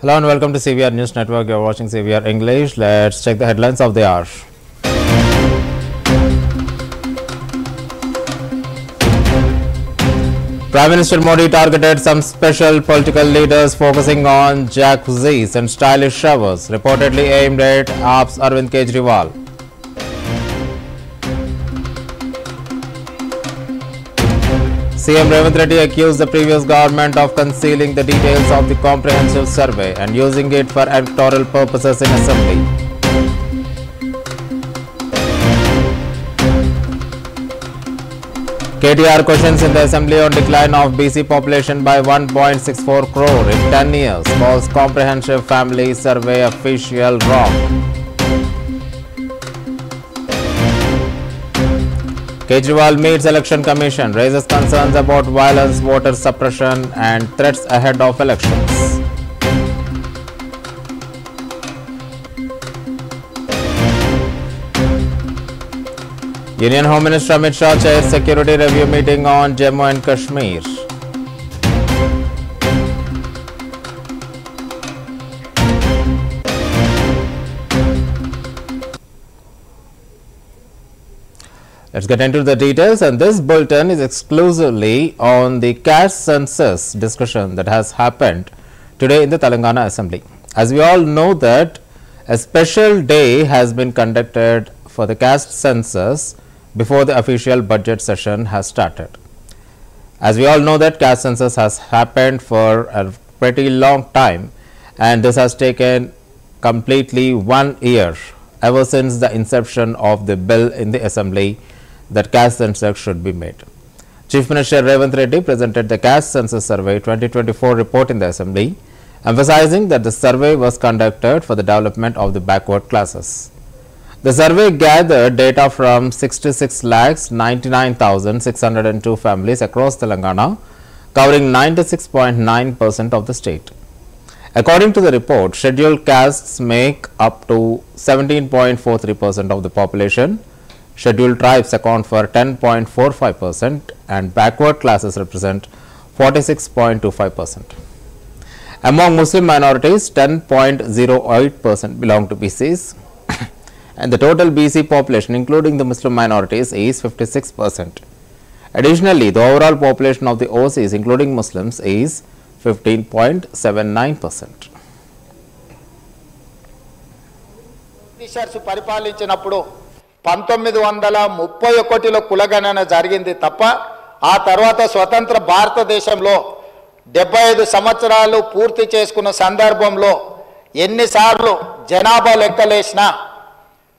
Hello and welcome to CVR News Network. You are watching CVR English. Let's check the headlines of the hour. Prime Minister Modi targeted some special political leaders focusing on jacuzzis and stylish showers, reportedly aimed at AAP's Arvind Kejriwal. CM Revanth Reddy accused the previous government of concealing the details of the comprehensive survey and using it for electoral purposes in assembly. KTR questions in the assembly on decline of BC population by 1.64 crore in 10 years, calls comprehensive family survey official wrong. Kejriwal meets Election Commission, raises concerns about violence, voter suppression and threats ahead of elections. Union Home Minister Amit Shah chairs security review meeting on Jammu and Kashmir. Let's get into the details, and this bulletin is exclusively on the caste census discussion that has happened today in the Telangana Assembly. As we all know that a special day has been conducted for the caste census before the official budget session has started. As we all know that caste census has happened for a pretty long time, and this has taken completely 1 year ever since the inception of the bill in the Assembly that caste census should be made. Chief Minister Revanth Reddy presented the Caste Census Survey 2024 report in the Assembly, emphasizing that the survey was conducted for the development of the backward classes. The survey gathered data from 66,99,602 families across Telangana, covering 96.9% of the state. According to the report, scheduled castes make up to 17.43% of the population. Scheduled tribes account for 10.45% and backward classes represent 46.25%. Among Muslim minorities, 10.08% belong to BCs and the total BC population including the Muslim minorities is 56%. Additionally, the overall population of the OCs including Muslims is 15.79%. పరిపాలించినప్పుడు 1931లో కులగణన జరిగింది తప్ప ఆ తర్వాత స్వతంత్ర భారతదేశంలో 75 సంవత్సరాలు పూర్తి చేసుకున్న సందర్భంలో ఎన్నిసార్లు జనాభా లెక్కలేసినా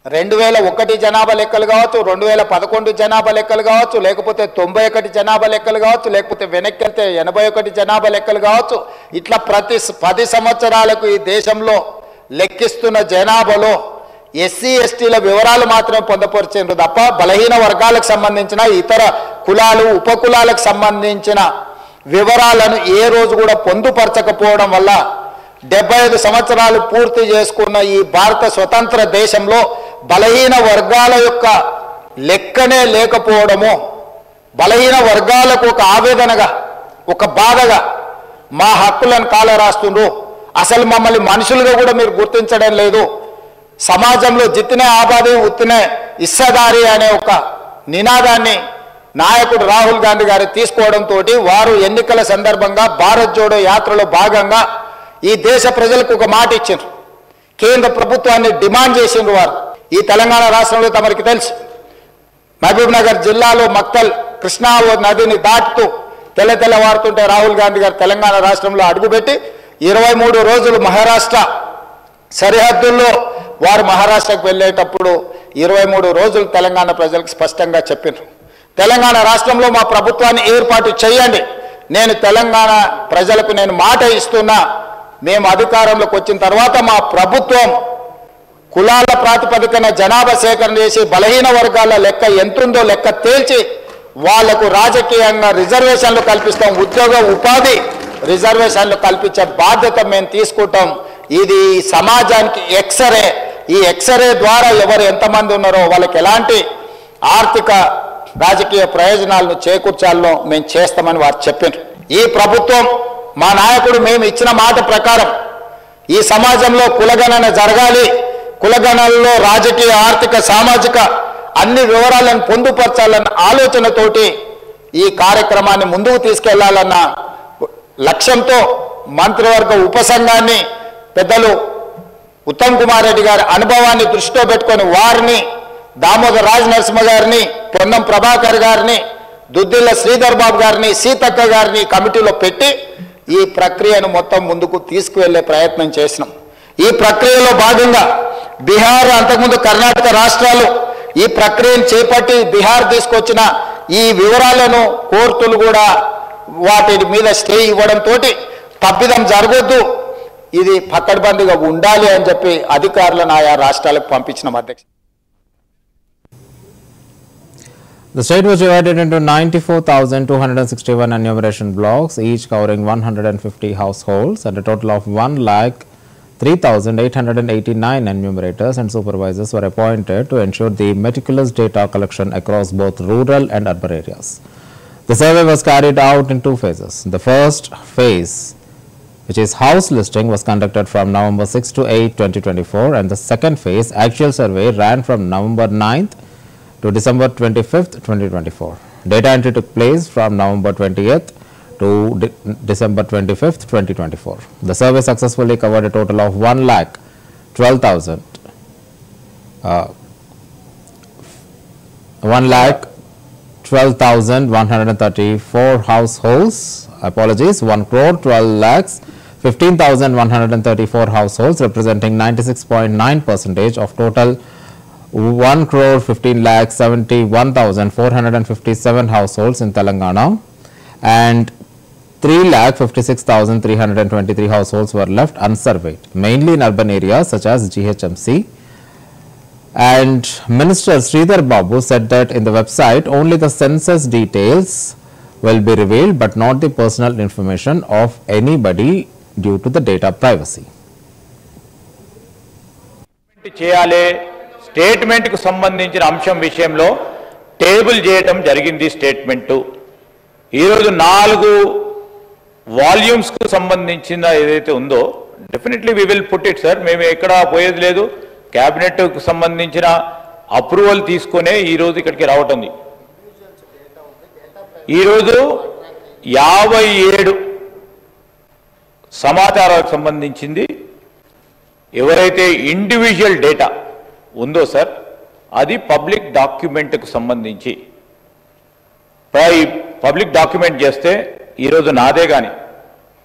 2001 జనాభా లెక్కలు కావచ్చు, 2011 జనాభా లెక్కలు కావచ్చు, లేకపోతే 91 జనాభా లెక్కలు కావచ్చు, లేకపోతే వెనక్కి వెళ్తే 81 జనాభా లెక్కలు కావచ్చు, ఇట్లా ప్రతి 10 సంవత్సరాలకు ఈ దేశంలో లెక్కిస్తున్న జనాభాలో ఎస్సీ ఎస్టీల వివరాలు మాత్రమే పొందపరిచారు తప్ప బలహీన వర్గాలకు సంబంధించిన ఇతర కులాలు ఉపకులాలకు సంబంధించిన వివరాలను ఏ రోజు కూడా పొందుపరచకపోవడం వల్ల 75 సంవత్సరాలు పూర్తి చేసుకున్న ఈ భారత స్వతంత్ర దేశంలో బలహీన వర్గాల యొక్క లెక్కనే లేకపోవడము బలహీన వర్గాలకు ఒక ఆవేదనగా ఒక బాధగా మా హక్కులను కాలరాస్తుండ్రు, అసలు మమ్మల్ని మనుషులుగా కూడా మీరు గుర్తించడం లేదు, సమాజంలో జిత్నే ఆబాది ఉత్తినే ఇస్సాదారి అనే ఒక నినాదాన్ని నాయకుడు రాహుల్ గాంధీ గారు తీసుకోవడంతో వారు ఎన్నికల సందర్భంగా భారత్ జోడో యాత్రలో భాగంగా ఈ దేశ ప్రజలకు ఒక మాట ఇచ్చారు, కేంద్ర ప్రభుత్వాన్ని డిమాండ్ చేసిండ్రు. వారు ఈ తెలంగాణ రాష్ట్రంలో తమరికి తెలుసు మహబూబ్ నగర్ జిల్లాలో మక్తల్ కృష్ణా నదిని దాటుతూ తెల్లవారుతుంటే రాహుల్ గాంధీ గారు తెలంగాణ రాష్ట్రంలో అడుగుపెట్టి 23 రోజులు మహారాష్ట్ర సరిహద్దుల్లో వారు మహారాష్ట్రకు వెళ్ళేటప్పుడు 23 రోజులు తెలంగాణ ప్రజలకు స్పష్టంగా చెప్పారు, తెలంగాణ రాష్ట్రంలో మా ప్రభుత్వాన్ని ఏర్పాటు చేయండి, నేను తెలంగాణ ప్రజలకు నేను మాట ఇస్తున్నా, మేము అధికారంలోకి వచ్చిన తర్వాత మా ప్రభుత్వం కులాల ప్రాతిపదికన జనాభా సేకరణ చేసి బలహీన వర్గాల లెక్క ఎంతుందో లెక్క తేల్చి వాళ్లకు రాజకీయంగా రిజర్వేషన్లు కల్పిస్తాం, ఉద్యోగ ఉపాధి రిజర్వేషన్లు కల్పించే బాధ్యత మేము తీసుకుంటాం. ఇది సమాజానికి ఎక్స్రే, ఈ ఎక్స్రే ద్వారా ఎవరు ఎంతమంది ఉన్నారో వాళ్ళకి ఎలాంటి ఆర్థిక రాజకీయ ప్రయోజనాలను చేకూర్చాలో మేము చేస్తామని వారు చెప్పారు. ఈ ప్రభుత్వం మా నాయకుడు మేము ఇచ్చిన మాట ప్రకారం ఈ సమాజంలో కులగణన జరగాలి, కులగణనలో రాజకీయ, ఆర్థిక, సామాజిక అన్ని వివరాలను పొందుపరచాలన్న ఆలోచనతోటి ఈ కార్యక్రమాన్ని ముందుకు తీసుకెళ్లాలన్న లక్ష్యంతో మంత్రివర్గ ఉపసంఘాన్ని పెద్దలు ఉత్తమ్ కుమార్ రెడ్డి గారి అనుభవాన్ని దృష్టిలో పెట్టుకొని వారిని, దామోదర్ రాజ్ నరసింహ గారిని, పొన్నం ప్రభాకర్ గారిని, దుద్దిల్ల శ్రీధర్ బాబు గారిని, సీతక్క గారిని కమిటీలో పెట్టి ఈ ప్రక్రియను మొత్తం ముందుకు తీసుకువెళ్లే ప్రయత్నం చేసినాం. ఈ ప్రక్రియలో భాగంగా బీహార్, అంతకుముందు కర్ణాటక రాష్ట్రాలు ఈ ప్రక్రియను చేపట్టి బీహార్ తీసుకొచ్చిన ఈ వివరాలను కోర్టులు కూడా వాటి మీద స్టే ఇవ్వడంతో తప్పిదం జరగొద్దు, ఇది పకడ్బందీగా ఉండాలి అని చెప్పి అధికారులను ఆయా రాష్ట్రాలకు పంపించిన అధ్యక్ష. The state was divided into 94,261 enumeration blocks, each covering 150 households, and a total of 1,03,889 enumerators and supervisors were appointed to ensure the meticulous data collection across both rural and urban areas. The survey was carried out in two phases. The first phase, which is house listing, was conducted from November 6 to 8, 2024, and the second phase, actual survey, ran from November 9th to December 25th, 2024. Data entry took place from November 20th to December 25th, 2024. The survey successfully covered a total of 1,12,134 households. Apologies, 1,12,15,134 households, representing 96.9% of total 1,15,71,457 households in Telangana, and 3,56,323 households were left unsurveyed, mainly in urban areas such as GHMC. And Minister Sridhar Babu said that in the website only the census details will be revealed, but not the personal information of anybody due to the data privacy. Statement కు సంబంధించిన అంశం విషయంలో table చేయడం జరిగింది. Statement ఈరోజు 4 volumes కు సంబంధించిన ఏదైతే ఉందో definitely we will put it sir. మేము ఎక్కడ పోయేది లేదు. క్యాబినెట్ కు సంబంధించిన అప్రూవల్ తీసుకునే ఈరోజు ఇక్కడికి రావటం. ఈరోజు 57 సమాచారాలకు సంబంధించింది ఎవరైతే ఇండివిజువల్ డేటా ఉందో సార్, అది పబ్లిక్ డాక్యుమెంట్కు సంబంధించి పబ్లిక్ డాక్యుమెంట్ చేస్తే ఈరోజు నాదే కానీ,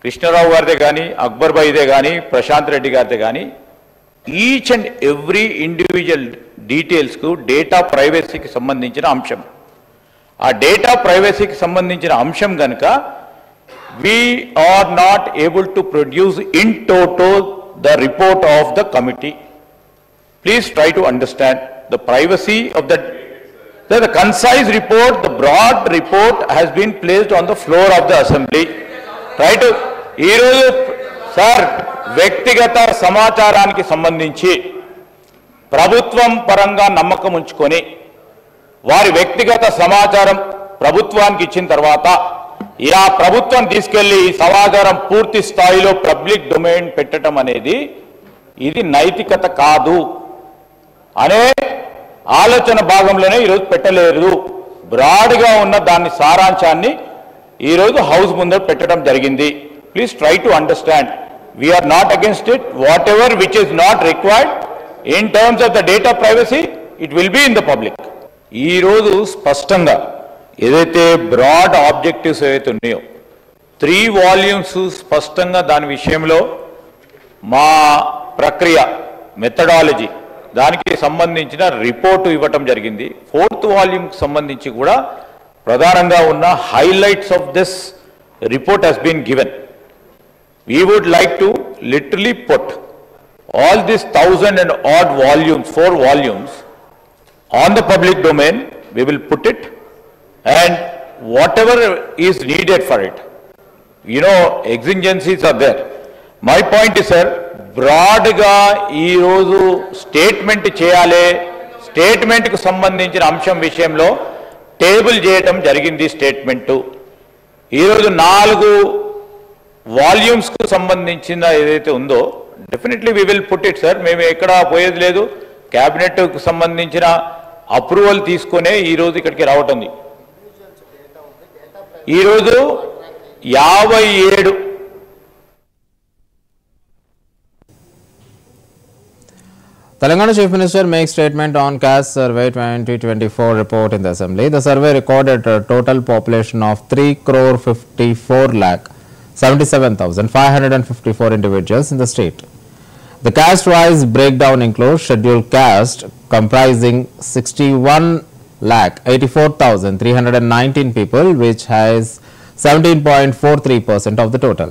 కృష్ణరావు గారిదే కానీ, అక్బర్ భాయ్దే కానీ, ప్రశాంత్ రెడ్డి గారిదే కానీ, ఈచ్ అండ్ ఎవ్రీ ఇండివిజువల్ డీటెయిల్స్కు డేటా ప్రైవసీకి సంబంధించిన అంశం. ఆ డేటా ప్రైవసీకి సంబంధించిన అంశం కనుక we are not able to produce in toto the report of the committee. Please try to understand the privacy of the concise report, the broad report has been placed on the floor of the assembly. Try to sir వ్యక్తిగత సమాచారానికి సంబంధించి ప్రభుత్వం పరంగా నమ్మకం ఉంచుకొని వారి వ్యక్తిగత సమాచారం ప్రభుత్వానికి ఇచ్చిన తర్వాత ఇలా ప్రభుత్వం తీసుకెళ్లి ఈ సమాచారం పూర్తి స్థాయిలో పబ్లిక్ డొమైన్ పెట్టడం అనేది ఇది నైతికత కాదు అనే ఆలోచన భాగంలోనే ఈరోజు పెట్టలేదు. బ్రాడ్గా ఉన్న దాని సారాంశాన్ని ఈరోజు హౌస్ ముందు పెట్టడం జరిగింది. Please try to understand, we are not against it. Whatever which is not required in terms of the data privacy it will be in the public. ఈరోజు స్పష్టంగా ఏదైతే బ్రాడ్ ఆబ్జెక్టివ్స్ ఏవైతే ఉన్నాయో 3 వాల్యూమ్స్ స్పష్టంగా దాని విషయంలో మా ప్రక్రియ మెథడాలజీ దానికి సంబంధించిన రిపోర్టు ఇవ్వటం జరిగింది. 4th వాల్యూమ్కి సంబంధించి కూడా ప్రధానంగా ఉన్న highlights of this report has been given. We would like to literally put all these 1000 and odd volumes, 4 volumes on the public domain. We will put it, and whatever is needed for it, you know, exigencies are there. My point is, sir, broad ga ee roju statement cheyale, statement ku sambandhinchina అంశం విషయంలో table చేయడం జరిగింది. Statement ఈరోజు 4 volumes కు సంబంధించిన ఏదైతే ఉందో definitely we will put it sir. మేము ఎక్కడ పోయేది లేదు. క్యాబినెట్కు సంబంధించిన అప్రూవల్ తీసుకునే ఈరోజు ఇక్కడికి రావటం. ఈరోజు 57 Telangana Chief Minister makes statement on caste survey 2024 report in the assembly. The survey recorded a total population of 3,54,77,554 individuals in the state. The caste-wise breakdown includes scheduled caste comprising 61,84,319 people, which has 17.43% of the total,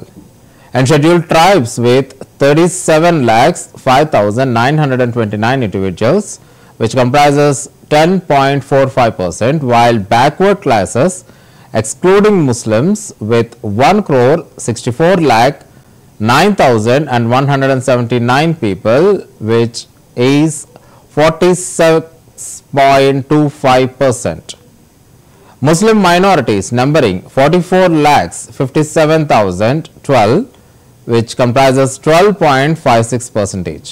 and scheduled tribes with 37,05,929 individuals, which comprises 10.45%, while backward classes excluding Muslims with 1,64,09,179 people, which is 46.25%. Muslim minorities numbering 44,57,012, which comprises 12.56%,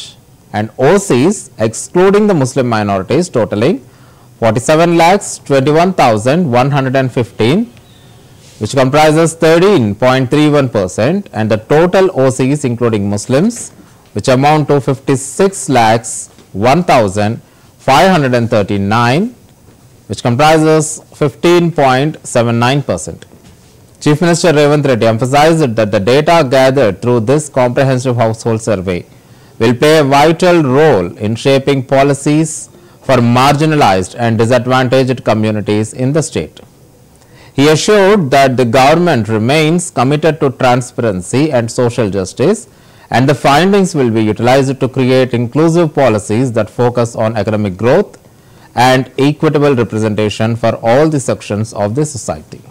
and OCs excluding the Muslim minorities totaling 47,21,115, which comprises 13.31%, and the total OCs including Muslims, which amount to 56,01,539, which comprises 15.79%. Chief Minister Revanth Reddy emphasized that the data gathered through this comprehensive household survey will play a vital role in shaping policies for marginalized and disadvantaged communities in the state. He assured that the government remains committed to transparency and social justice, and the findings will be utilized to create inclusive policies that focus on economic growth and equitable representation for all the sections of the society.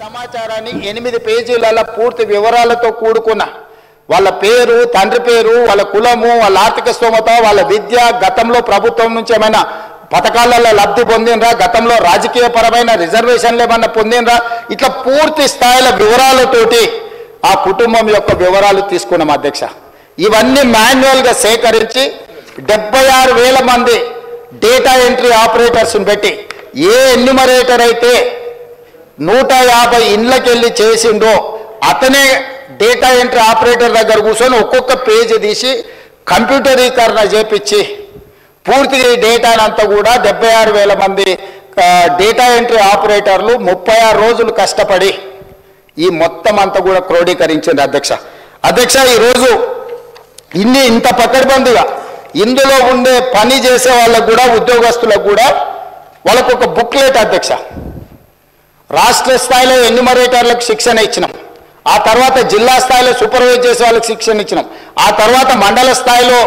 సమాచారాన్ని 8 పేజీల పూర్తి వివరాలతో కూడుకున్న వాళ్ళ పేరు, తండ్రి పేరు, వాళ్ళ కులము, వాళ్ళ ఆర్థిక స్తోమత, వాళ్ళ విద్య, గతంలో ప్రభుత్వం నుంచి ఏమైనా పథకాలలో లబ్ధి పొందినరా, గతంలో రాజకీయ పరమైన రిజర్వేషన్లు ఏమన్నా పొందినరా, ఇట్లా పూర్తి స్థాయిల వివరాలతోటి ఆ కుటుంబం యొక్క వివరాలు తీసుకున్నాం అధ్యక్ష. ఇవన్నీ మాన్యువల్గా సేకరించి 76,000 మంది డేటా ఎంట్రీ ఆపరేటర్స్ని పెట్టి ఏ ఎన్యూమరేటర్ అయితే 150 ఇండ్లకి వెళ్ళి చేసిండో అతనే డేటా ఎంట్రీ ఆపరేటర్ దగ్గర కూర్చొని ఒక్కొక్క పేజీ తీసి కంప్యూటరీకరణ చేపించి పూర్తిగా ఈ డేటానంతా కూడా 76,000 మంది డేటా ఎంట్రీ ఆపరేటర్లు 36 రోజులు కష్టపడి ఈ మొత్తం అంతా కూడా క్రోడీకరించింది అధ్యక్ష. ఈరోజు ఇంత పకడ్బందీగా ఇందులో ఉండే పని చేసే వాళ్ళకు కూడా, ఉద్యోగస్తులకు కూడా వాళ్ళకు ఒక బుక్లెట్ అధ్యక్ష. రాష్ట్ర స్థాయిలో ఎన్యూమరేటర్లకు శిక్షణ ఇచ్చినాం, ఆ తర్వాత జిల్లా స్థాయిలో సూపర్వైజ్ చేసే వాళ్ళకి శిక్షణ ఇచ్చినాం, ఆ తర్వాత మండల స్థాయిలో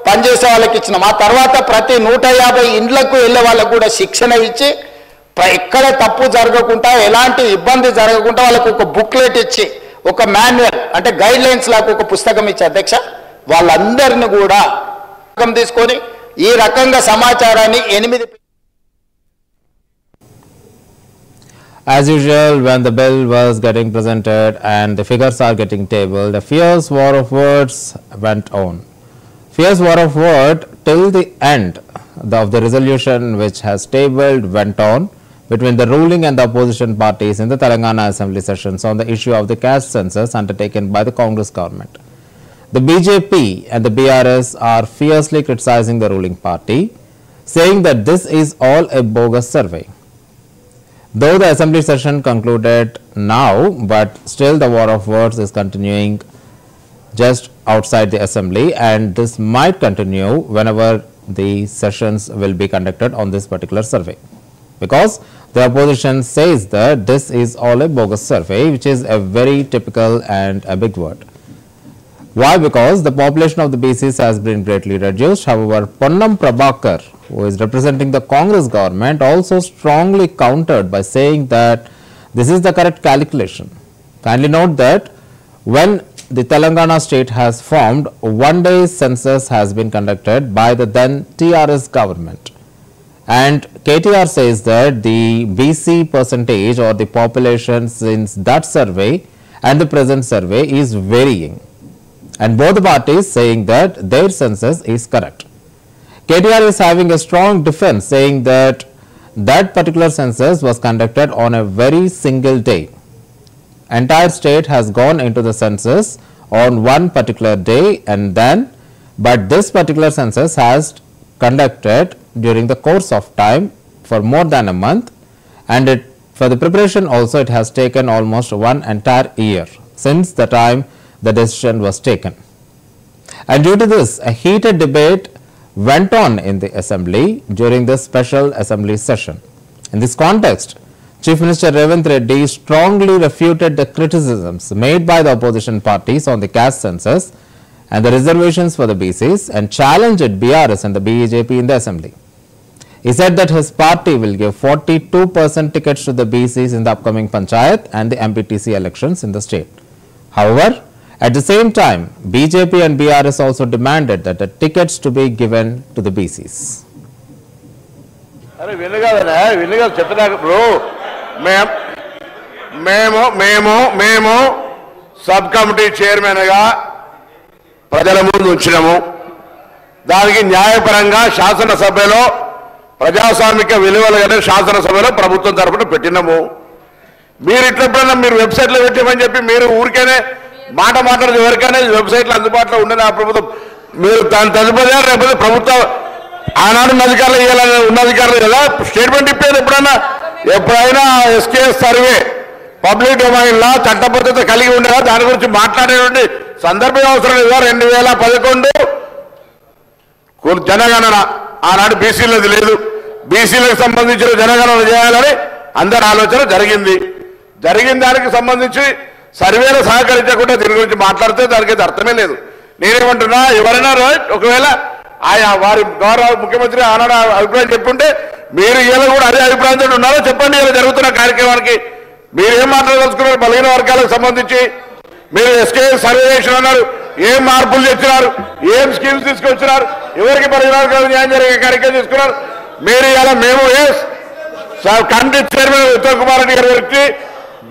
పనిచేసే వాళ్ళకి ఇచ్చినాం, ఆ తర్వాత ప్రతి 150 ఇండ్లకు వెళ్ళే వాళ్ళకు కూడా శిక్షణ ఇచ్చి ఎక్కడ తప్పు జరగకుండా, ఎలాంటి ఇబ్బంది జరగకుండా వాళ్ళకు ఒక బుక్లెట్ ఇచ్చి, ఒక మాన్యువల్ అంటే గైడ్ లైన్స్ లాగా ఒక పుస్తకం ఇచ్చి అధ్యక్ష వాళ్ళందరినీ కూడా తీసుకొని ఈ రకంగా సమాచారాన్ని 8. As usual, when the bill was getting presented and the figures are getting tabled, a fierce war of words went on. Fierce war of word till the end of the resolution which has tabled went on between the ruling and the opposition parties in the Telangana Assembly sessions on the issue of the caste census undertaken by the Congress government. The BJP and the BRS are fiercely criticizing the ruling party, saying that this is all a bogus survey. Though the assembly session concluded now, but still the war of words is continuing just outside the assembly, and this might continue whenever the sessions will be conducted on this particular survey, because the opposition says that this is all a bogus survey, which is a very typical and a big word. Why? Because the population of the BCs has been greatly reduced. However, Ponnam Prabhakar, who is representing the Congress government, also strongly countered by saying that this is the correct calculation. Kindly note that when the Telangana state has formed, one-day census has been conducted by the then TRS government. And KTR says that the BC percentage or the population since that survey and the present survey is varying, and both the parties saying that their census is correct. KTR is having a strong defense, saying that that particular census was conducted on a very single day. Entire state has gone into the census on one particular day, and then, but this particular census has conducted during the course of time for more than a month, and for the preparation also it has taken almost one entire year since the time the decision was taken. And due to this, a heated debate went on in the assembly during this special assembly session. In this context, Chief Minister Revanth Reddy strongly refuted the criticisms made by the opposition parties on the caste census and the reservations for the BCs, and challenged BRS and the BJP in the assembly. He said that his party will give 42% tickets to the BCs in the upcoming Panchayat and the MPTC elections in the state. However, at the same time, BJP and BRS also demanded that the tickets to be given to the BCs. మేము sub committee చైర్మన్గా ప్రజల ముందు ఉంచినాము. దానికి న్యాయపరంగా శాసనసభలో ప్రజాస్వామిక విలువలు గల శాసనసభలో ప్రభుత్వం తరపున పెట్టినాము. మీరు ఇట్లప్పుడన్నా మీరు వెబ్సైట్లో పెట్టమని చెప్పి మీరు ఊరికేనే మాట్లాడదు. ఎవరికైనా వెబ్సైట్లో అందుబాటులో ఉండని ఆ ప్రభుత్వం మీరు దాని తదుపరి లేకపోతే ప్రభుత్వం ఆనాడు ఉన్న అధికారులు ఇవ్వాలని ఉన్న అధికారులు కదా స్టేట్మెంట్ ఇప్పేది. ఎప్పుడైనా ఎస్కేఎస్ సర్వే పబ్లిక్ డొమైన్లో చట్టబద్ధత కలిగి ఉండగా దాని గురించి మాట్లాడేటువంటి సందర్భం అవసరం లేదా? 2011 జనగణన ఆనాడు బీసీలది లేదు. బీసీలకు సంబంధించిన జనగణన చేయాలని అందరి ఆలోచన జరిగింది. దానికి సంబంధించి సర్వేలు సహకరించకుండా దీని గురించి మాట్లాడితే దానికైతే అర్థమే లేదు. నేనేమంటున్నా, ఎవరైనా ఒకవేళ ఆయా వారి గౌరవ ముఖ్యమంత్రి ఆనాడు అభిప్రాయం చెప్పుంటే మీరు ఇలా కూడా అదే అభిప్రాయంతో ఉన్నారో చెప్పండి. ఇలా జరుగుతున్న కార్యక్రమానికి మీరేం మాట్లాడదలుచుకున్నారు? బలహీన వర్గాలకు సంబంధించి మీరు ఎస్కే సర్వే చేసిన అన్నారు, ఏం మార్పులు తెచ్చినారు, ఏం స్కీమ్స్ తీసుకొచ్చినారు, ఎవరికి బలహీన వర్గాలకు న్యాయం జరిగే కార్యక్రమం తీసుకున్నారు మీరు. ఇలా మేము కమిటీ చైర్మన్ ఉత్తమ్ కుమార్ రెడ్డి గారి వ్యక్తి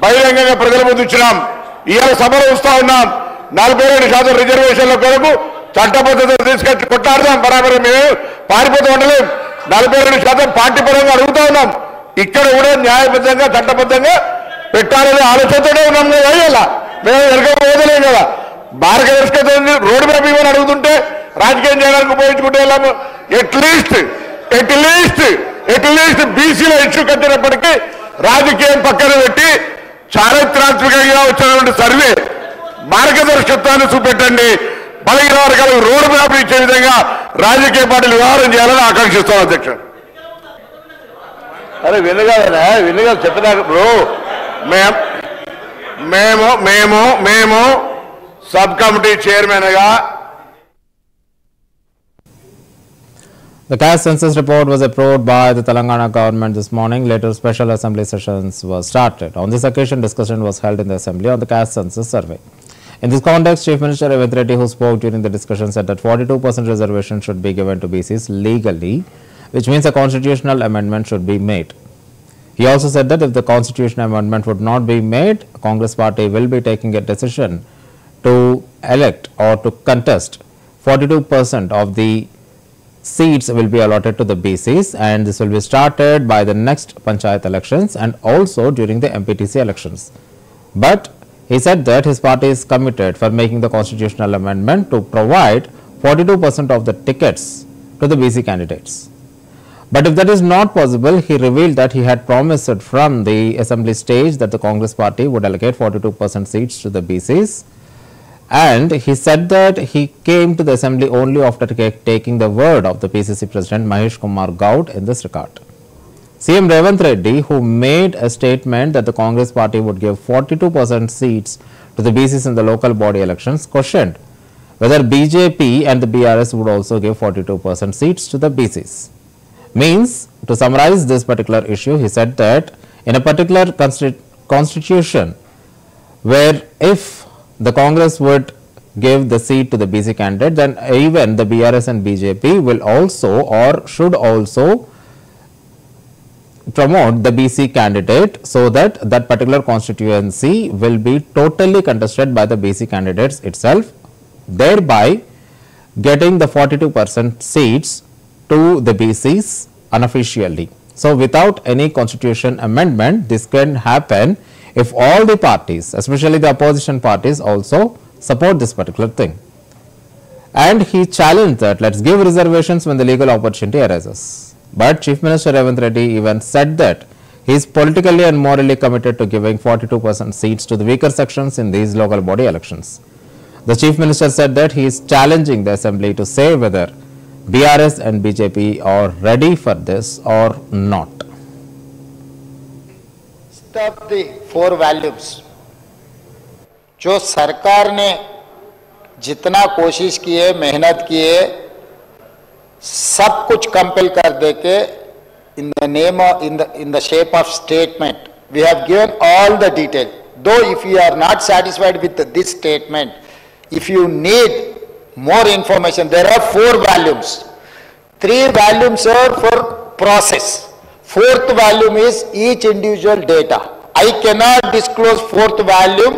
బహిరంగంగా ప్రజల ముందు ఇచ్చినాం. ఇవాళ సభలో వస్తూ ఉన్నాం. 47% రిజర్వేషన్ల కొరకు చట్టబద్ధతలు తీసుకొచ్చి కొట్టాడుదాం. బరాబర్ మేము పారిపోతూ ఉండలేం. 42% పార్టీ పరంగా అడుగుతా ఉన్నాం. ఇక్కడ కూడా న్యాయబద్ధంగా చట్టబద్ధంగా పెట్టాలనే ఆలోచనతోనే ఉన్నాం కదా. ఇలా మేము ఎరగబోదలేం కదా. మార్గదర్శకత రోడ్డు మ్యాప్ ఇవ్వని అడుగుతుంటే రాజకీయం చేయడానికి ఉపయోగించుకుంటే వెళ్ళాము. ఎట్లీస్ట్ బీసీలో ఇష్యూ కట్టినప్పటికీ రాజకీయం పక్కన పెట్టి చారిత్రాత్మకంగా వచ్చినటువంటి సర్వే మార్గదర్శకత్వాన్ని చూపెట్టండి. బలహీన వర్గాలకు రోడ్డు మ్యాప్ ఇచ్చే విధంగా రాజకీయ పార్టీలు వ్యవహారం చేయాలని ఆకాంక్షిస్తాం అధ్యక్షుడు. అరే వినగా చెప్పినా ఇప్పుడు మేము సబ్ కమిటీ చైర్మన్గా. The caste census report was approved by the Telangana government this morning. Later, special assembly sessions were started. On this occasion, discussion was held in the assembly on the caste census survey. In this context, Chief Minister Revanth Reddy, who spoke during the discussion, said that 42% reservation should be given to BCs legally, which means a constitutional amendment should be made. He also said that if the constitutional amendment would not be made, Congress party will be taking a decision to elect or to contest 42% of the seats will be allotted to the BCs, and this will be started by the next Panchayat elections and also during the MPTC elections. But he said that his party is committed for making the constitutional amendment to provide 42% of the tickets to the BC candidates. But if that is not possible, he revealed that he had promised from the assembly stage that the Congress party would allocate 42% seats to the BCs. And he said that he came to the assembly only after taking the word of the PCC President Mahesh Kumar Goud in this regard. CM Revanth Reddy, who made a statement that the Congress party would give 42% seats to the BCs in the local body elections, questioned whether BJP and the BRS would also give 42% seats to the BCs. Means, to summarize this particular issue, he said that in a particular constitution where if the Congress would give the seat to the BC candidate, then even the BRS and BJP will also or should also promote the BC candidate so that that particular constituency will be totally contested by the BC candidates itself, thereby getting the 42% seats to the BCs unofficially. So, without any constitution amendment, this can happen if all the parties, especially the opposition parties, also support this particular thing. And he challenged that let's give reservations when the legal opportunity arises. But Chief Minister Revanth Reddy even said that he is politically and morally committed to giving 42% seats to the weaker sections in these local body elections. The Chief Minister said that he is challenging the Assembly to say whether BRS and BJP are ready for this or not. Of the four values, जो सरकार ने जितना कोशिश की है, मेहनत की है, सब कुछ कंपेल कर दे के in the name of in the shape of statement, we have given all the detail. Though if you are not satisfied with this statement, if you need more information, there are four volumes. 3 volumes are for process. 4th volume is each individual data. I cannot disclose 4th volume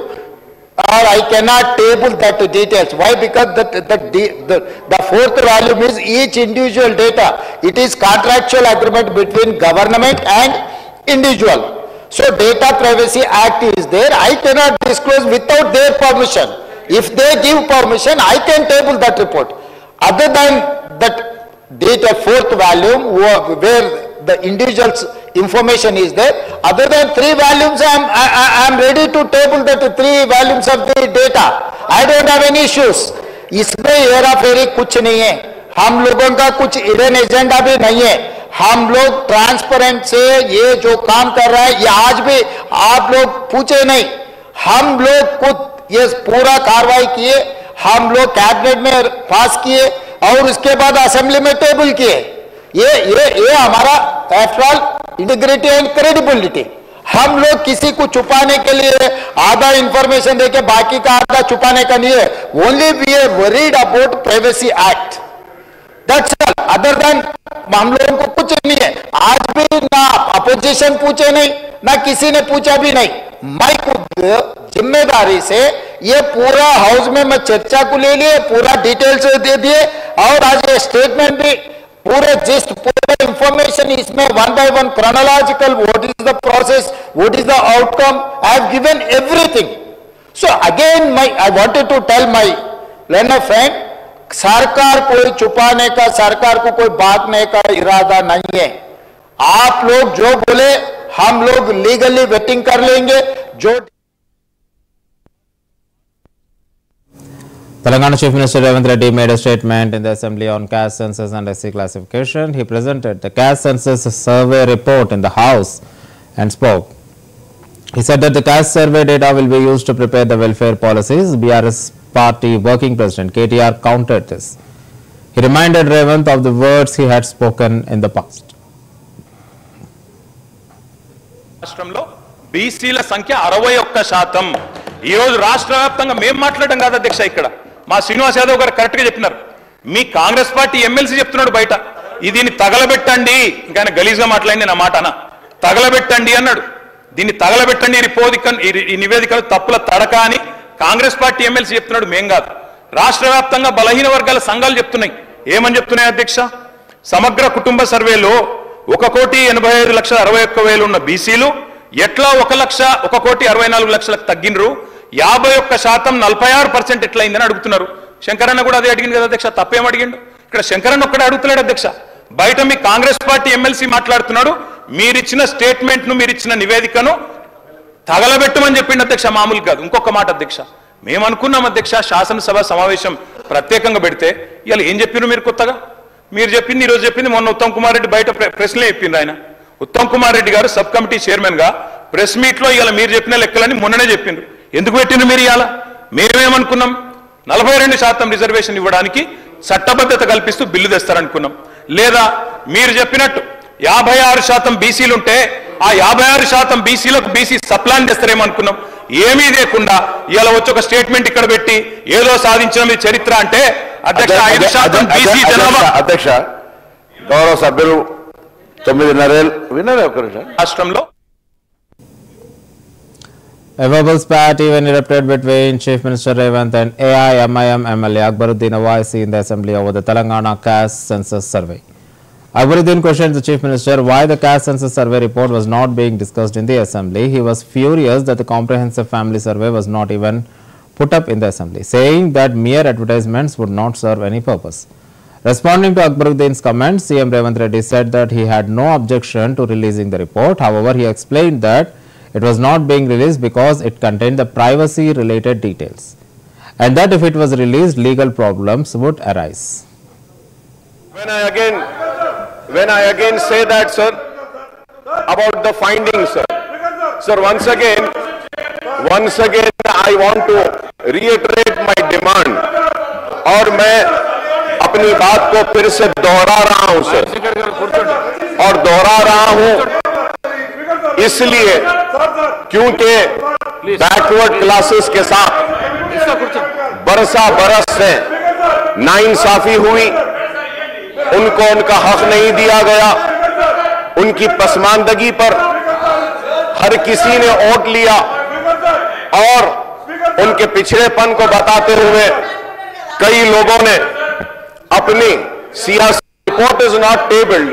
or I cannot table that details. Why? Because the 4th volume is each individual data. It is contractual agreement between government and individual. So Data Privacy Act is there. I cannot disclose without their permission. If they give permission, I can table that report. Other than that data 4th volume where the individual's information is there, other than 3 volumes, I am ready to table that 3 volumes of the data. I don't have any issues. इसमें हेरा फेरी कुछ नहीं है, हम लोगों का कुछ hidden agenda भी नहीं है, हम लोग ट्रांसपेरेंट से ये जो काम कर रहा है, ये आज भी आप लोग पूछे नहीं, हम लोग खुद ये पूरा कार्रवाई किए, हम लोग कैबिनेट में पास किए और उसके बाद असेंबली में टेबल किए। ये हमारा after all integrity and credibility. हम लोग किसी को छुपाने के लिए आधा इंफॉर्मेशन देके बाकी का आधा छुपाने का नहीं है। Only we are worried about privacy act, that's all. Other than हम लोगों को कुछ नहीं है। आज भी ना अपोजिशन पूछे नहीं, ना किसी ने पूछा भी नहीं। मैं खुद जिम्मेदारी से ये पूरा हाउस में मैं चर्चा को ले लिए, पूरा डिटेल्स दे दिए और आज ये स्टेटमेंट भी पूरे जिस्ट पूरा इंफॉर्मेशन इसमें one by one chronological, what is the process, what is the outcome, I have given everything. So again I wanted to tell my learner friend, सरकार कोई छुपाने का, सरकार को कोई भागने का इरादा नहीं है। आप लोग जो बोले हम लोग लीगली वेटिंग कर लेंगे। जो Telangana Chief Minister Revanth Reddy made a statement in the Assembly on caste census and SC classification. He presented the caste census survey report in the House and spoke. He said that the caste survey data will be used to prepare the welfare policies. BRS party working president KTR countered this. He reminded Revanth of the words he had spoken in the past. రాష్ట్రంలో బీసీల సంఖ్య 61%. ఈ రోజు రాష్ట్ర వ్యాప్తంగా మేము మాట్లాడడం కాదు అధ్యక్ష, ఇక్కడ మా శ్రీనివాస్ యాదవ్ గారు కరెక్ట్ గా చెప్పినారు. మీ కాంగ్రెస్ పార్టీ ఎమ్మెల్సీ చెప్తున్నాడు బయట, దీన్ని తగలబెట్టండి, ఇంకా ఆయన గలీజ్గా మాట్లాడింది నా మాట అన్న, తగలబెట్టండి అన్నాడు. దీన్ని తగలబెట్టండి ఈ నివేదికలు తప్పుల తడక అని కాంగ్రెస్ పార్టీ ఎమ్మెల్సీ చెప్తున్నాడు, మేం కాదు. రాష్ట్ర వ్యాప్తంగా బలహీన వర్గాల సంఘాలు చెప్తున్నాయి. ఏమని చెప్తున్నాయి అధ్యక్ష? సమగ్ర కుటుంబ సర్వేలో 1,85,61,000 ఉన్న బీసీలు ఎట్లా 1,64,64,00,000 తగ్గినరు, 51% 46% ఎట్లయిందని అడుగుతున్నారు. శంకరన్న కూడా అదే అడిగింది కదా అధ్యక్ష, తప్పేం అడిగిండు? ఇక్కడ శంకరన్న ఒక్కడే అడుగుతున్నాడు అధ్యక్ష. బయట మీ కాంగ్రెస్ పార్టీ ఎమ్మెల్సీ మాట్లాడుతున్నాడు, మీరిచ్చిన స్టేట్మెంట్ ను, మీరిచ్చిన నివేదికను తగలబెట్టమని చెప్పిండు అధ్యక్ష, మామూలు కాదు. ఇంకొక మాట అధ్యక్ష, మేము అనుకున్నాం అధ్యక్ష శాసనసభ సమావేశం ప్రత్యేకంగా పెడితే, ఇవాళ ఏం చెప్పినారు మీరు కొత్తగా? మీరు చెప్పింది ఈరోజు చెప్పింది మొన్న ఉత్తమ్ కుమార్ రెడ్డి బయట ప్రెస్లో చెప్పింది. ఆయన ఉత్తమ్ కుమార్ రెడ్డి గారు సబ్ కమిటీ చైర్మన్ గా ప్రెస్ మీట్ లో ఇవాళ మీరు చెప్పిన లెక్కలని మొన్ననే చెప్పిండ్రు. ఎందుకు పెట్టిండ్రు మీరు? ఇవాళ మేమేమనుకున్నాం, 42% రిజర్వేషన్ ఇవ్వడానికి చట్టబద్ధత కల్పిస్తూ బిల్లు తెస్తారనుకున్నాం. లేదా మీరు చెప్పినట్టు 56% బీసీలు ఉంటే ఆ 56% బీసీలకు బీసీ సప్లాన్ చేస్తారేమో అనుకున్నాం. ఏమీ లేకుండా ఇవాళ వచ్చి ఒక స్టేట్మెంట్ ఇక్కడ పెట్టి ఏదో సాధించిన మీ చరిత్ర అంటే అధ్యక్ష 5% బీసీ జనాభా. అధ్యక్ష, గౌరవ సభ్యులు 9:30 విన్నారా ఒక నిమిషం. రాష్ట్రంలో A verbal spat even erupted between Chief Minister Revanth and AIMIM MLA Akbaruddin Owaisi in the assembly over the Telangana caste census survey. Akbaruddin questioned the Chief Minister why the caste census survey report was not being discussed in the assembly. He was furious that the comprehensive family survey was not even put up in the assembly, saying that mere advertisements would not serve any purpose. Responding to Akbaruddin's comments, CM Revanth Reddy said that he had no objection to releasing the report. However, he explained that it was not being released because it contained the privacy related details, and that if it was released, legal problems would arise. When I again say that, sir, about the findings, sir, once again, I want to reiterate my demand, और मैं अपनी बात को फिर से दोहरा रहा हूं, सर, और दोहरा रहा हूं इसलिए क्योंकि बैकवर्ड क्लासेस के साथ बरसा बरस से नाइंसाफी हुई, उनको उनका हक नहीं दिया गया, उनकी पसमानदगी पर हर किसी ने वोट लिया और उनके पिछड़ेपन को बताते हुए कई लोगों ने अपनी सियासी report is not tabled.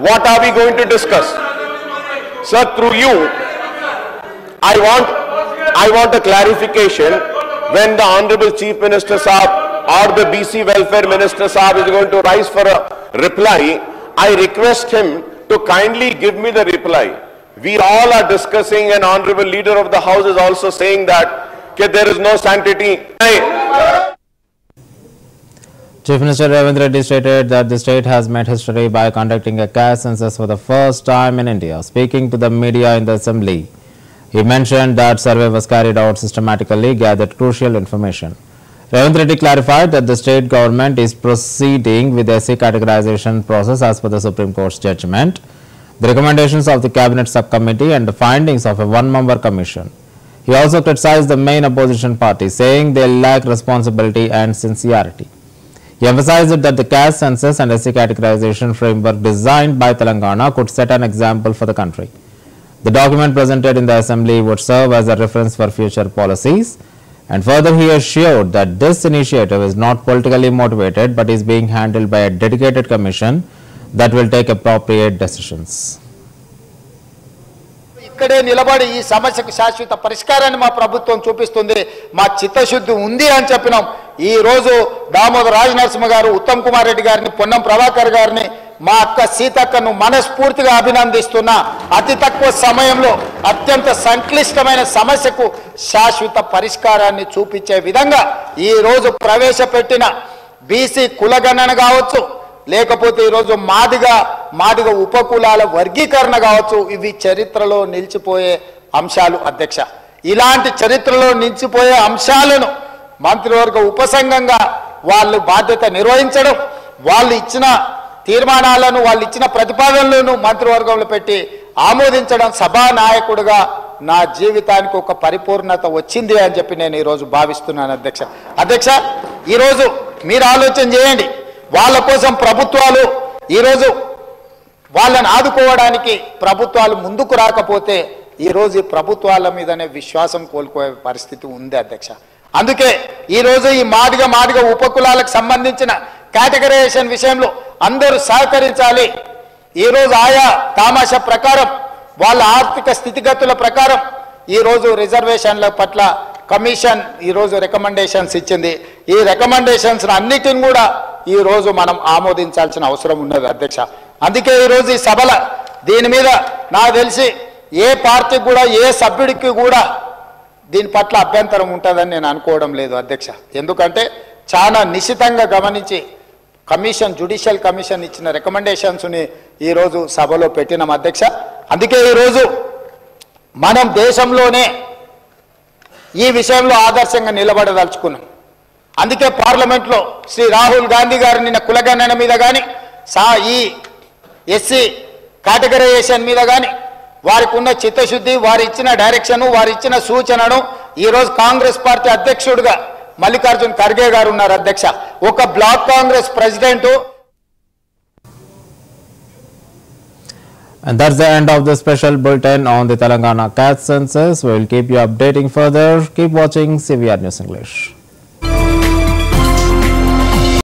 What are we going to discuss? Sir, through you, I want a clarification when the Honorable Chief Minister Saab or the BC Welfare Minister Saab is going to rise for a reply. I request him to kindly give me the reply. We all are discussing, and Honorable Leader of the House is also saying that there is no sanctity. Chief Minister Revanth Reddy stated that the state has made history by conducting a caste census for the first time in India. Speaking to the media in the assembly, he mentioned that survey was carried out systematically, gathered crucial information. Revanth Reddy clarified that the state government is proceeding with the SC categorization process as per the Supreme Court's judgment, the recommendations of the Cabinet Subcommittee and the findings of a one-member commission. He also criticized the main opposition party, saying they lack responsibility and sincerity. He emphasized that the caste census and SC categorization framework designed by Telangana could set an example for the country. The document presented in the assembly would serve as a reference for future policies, and further he assured that this initiative is not politically motivated but is being handled by a dedicated commission that will take appropriate decisions. ఇక్కడే నిలబడి ఈ సమస్యకు శాశ్వత పరిష్కారాన్ని మా ప్రభుత్వం చూపిస్తుంది, మా చిత్తశుద్ధి ఉంది అని చెప్పినాం. ఈ రోజు దామోదర రాజనరసింహ గారు, ఉత్తమ్ కుమార్ రెడ్డి గారిని, పొన్నం ప్రభాకర్ గారిని, మా అక్క సీతక్కను మనస్ఫూర్తిగా అభినందిస్తున్నా. అతి తక్కువ సమయంలో అత్యంత సంక్లిష్టమైన సమస్యకు శాశ్వత పరిష్కారాన్ని చూపించే విధంగా ఈ రోజు ప్రవేశపెట్టిన బీసీ కులగణన కావచ్చు, లేకపోతే ఈరోజు మాదిగ ఉపకులాల వర్గీకరణ కావచ్చు, ఇవి చరిత్రలో నిలిచిపోయే అంశాలు అధ్యక్ష. ఇలాంటి చరిత్రలో నిలిచిపోయే అంశాలను మంత్రివర్గ ఉపసంఘంగా వాళ్ళు బాధ్యత నిర్వహించడం, వాళ్ళు ఇచ్చిన తీర్మానాలను, వాళ్ళు ఇచ్చిన ప్రతిపాదనలను మంత్రివర్గంలో పెట్టి ఆమోదించడం సభానాయకుడిగా నా జీవితానికి ఒక పరిపూర్ణత వచ్చింది అని చెప్పి నేను ఈరోజు భావిస్తున్నాను అధ్యక్ష. ఈరోజు మీరు ఆలోచన చేయండి, వాళ్ళ కోసం ప్రభుత్వాలు ఈరోజు వాళ్ళని ఆదుకోవడానికి ప్రభుత్వాలు ముందుకు రాకపోతే ఈరోజు ఈ ప్రభుత్వాల మీదనే విశ్వాసం కోల్పోయే పరిస్థితి ఉంది అధ్యక్ష. అందుకే ఈరోజు ఈ మాదిగ ఉపకులాలకు సంబంధించిన కేటగరైజేషన్ విషయంలో అందరూ సహకరించాలి. ఈరోజు ఆయా తామాషా ప్రకారం వాళ్ళ ఆర్థిక స్థితిగతుల ప్రకారం ఈరోజు రిజర్వేషన్ల పట్ల కమిషన్ ఈరోజు రికమెండేషన్స్ ఇచ్చింది. ఈ రికమెండేషన్స్ అన్నిటిని కూడా ఈరోజు మనం ఆమోదించాల్సిన అవసరం ఉన్నది అధ్యక్ష. అందుకే ఈరోజు ఈ సభల దీని మీద నాకు తెలిసి ఏ పార్టీకి కూడా, ఏ సభ్యుడికి కూడా దీని పట్ల అభ్యంతరం ఉంటుందని నేను అనుకోవడం లేదు అధ్యక్ష. ఎందుకంటే చాలా నిశితంగా గమనించి జ్యుడిషియల్ కమిషన్ ఇచ్చిన రికమెండేషన్స్ని ఈరోజు సభలో పెట్టినాం అధ్యక్ష. అందుకే ఈరోజు మనం దేశంలోనే ఈ విషయంలో ఆదర్శంగా నిలబడదలుచుకున్నాం. అందుకే పార్లమెంట్లో శ్రీ రాహుల్ గాంధీ గారు నిన్న కులగణన మీద కానీ, ఈ ఎస్సీ కేటగరైజేషన్ మీద కానీ వారికి ఉన్న చిత్తశుద్ధి, వారి ఇచ్చిన డైరెక్షన్, వారి ఇచ్చిన సూచనను ఈరోజు కాంగ్రెస్ పార్టీ అధ్యక్షుడిగా మల్లికార్జున్ ఖర్గే గారు ఉన్నారు అధ్యక్ష. ఒక block Congress president And that's the end of the special bulletin on the Telangana caste census. We will keep you updating further. Keep watching CVR News English.